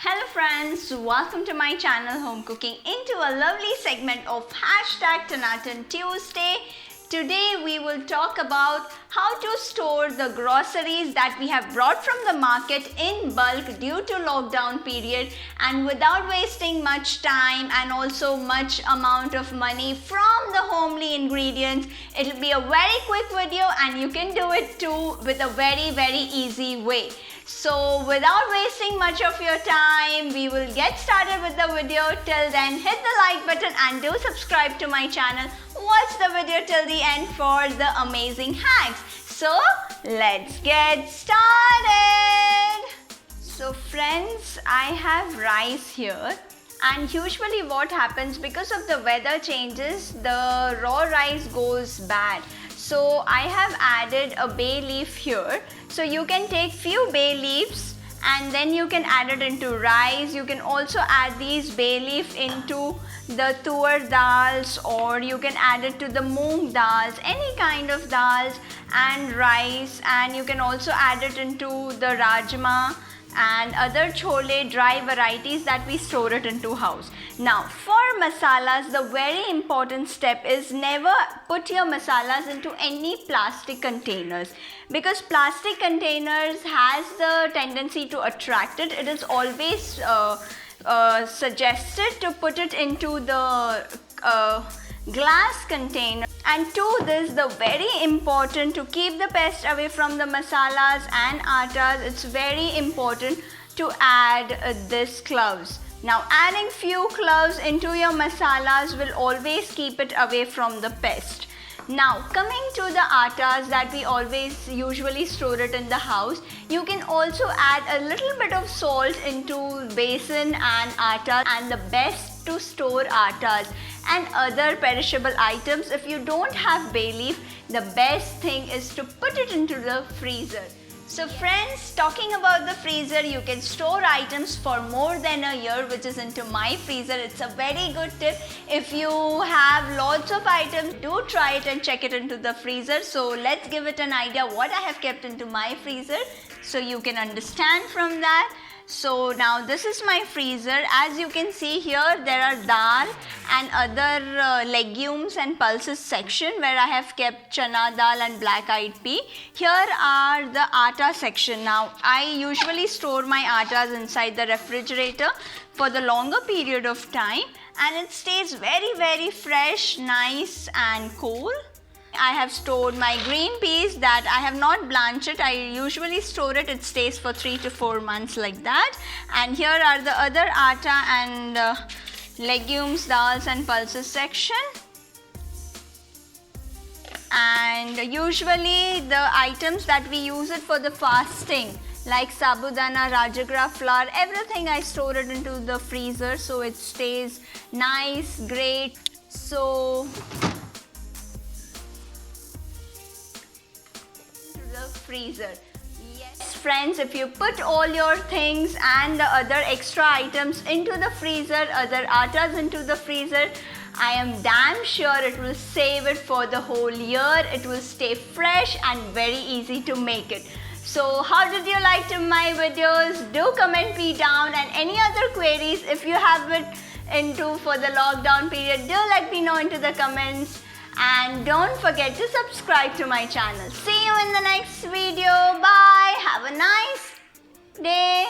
Hello friends, welcome to my channel Home Cooking into a lovely segment of #Tanatan Tuesday. Today we will talk about how to store the groceries that we have brought from the market in bulk due to lockdown period and without wasting much time and also much amount of money from the homely ingredients. It will be a very quick video and you can do it too with a very easy way. So without wasting much of your time, we will get started with the video. Till then, hit the like button and do subscribe to my channel. Watch the video till the end for the amazing hacks. So let's get started. So friends, I have rice here. And usually what happens, because of the weather changes, the raw rice goes bad. So I have added a bay leaf here. So you can take few bay leaves and then you can add it into rice. You can also add these bay leaf into the tur dals, or you can add it to the moong dals, any kind of dals and rice, and you can also add it into the rajma and other chole dry varieties that we store it into house. Now for masalas, the very important step is never put your masalas into any plastic containers, because plastic containers has the tendency to attract it. It is always suggested to put it into the glass container. And to this, the very important to keep the pest away from the masalas and attas, it's very important to add this cloves. Now adding few cloves into your masalas will always keep it away from the pest. Now coming to the attas that we always usually store it in the house, you can also add a little bit of salt into besan and atta. And the best to store attas and other perishable items, if you don't have bay leaf, the best thing is to put it into the freezer. So friends, talking about the freezer, you can store items for more than a year, which is into my freezer. It's a very good tip. If you have lots of items, do try it and check it into the freezer. So let's give it an idea what I have kept into my freezer so you can understand from that. So now this is my freezer. As you can see here, there are dal and other legumes and pulses section where I have kept chana dal and black eyed pea. Here are the atta section. Now I usually store my attas inside the refrigerator for the longer period of time, and it stays very fresh, nice and cool. I have stored my green peas that I have not blanched it. I usually store it. It stays for 3 to 4 months like that. And here are the other atta and legumes, dals and pulses section. And usually the items that we use it for the fasting, like sabudana, rajagra flour, everything I store it into the freezer so it stays nice, great. So freezer. Yes friends, if you put all your things and the other extra items into the freezer, other attas into the freezer, I am damn sure it will save it for the whole year. It will stay fresh and very easy to make it. So how did you like my videos? Do comment me down, and any other queries if you have it into for the lockdown period, do let me know into the comments. And don't forget to subscribe to my channel. See you in the next video. Bye. Have a nice day.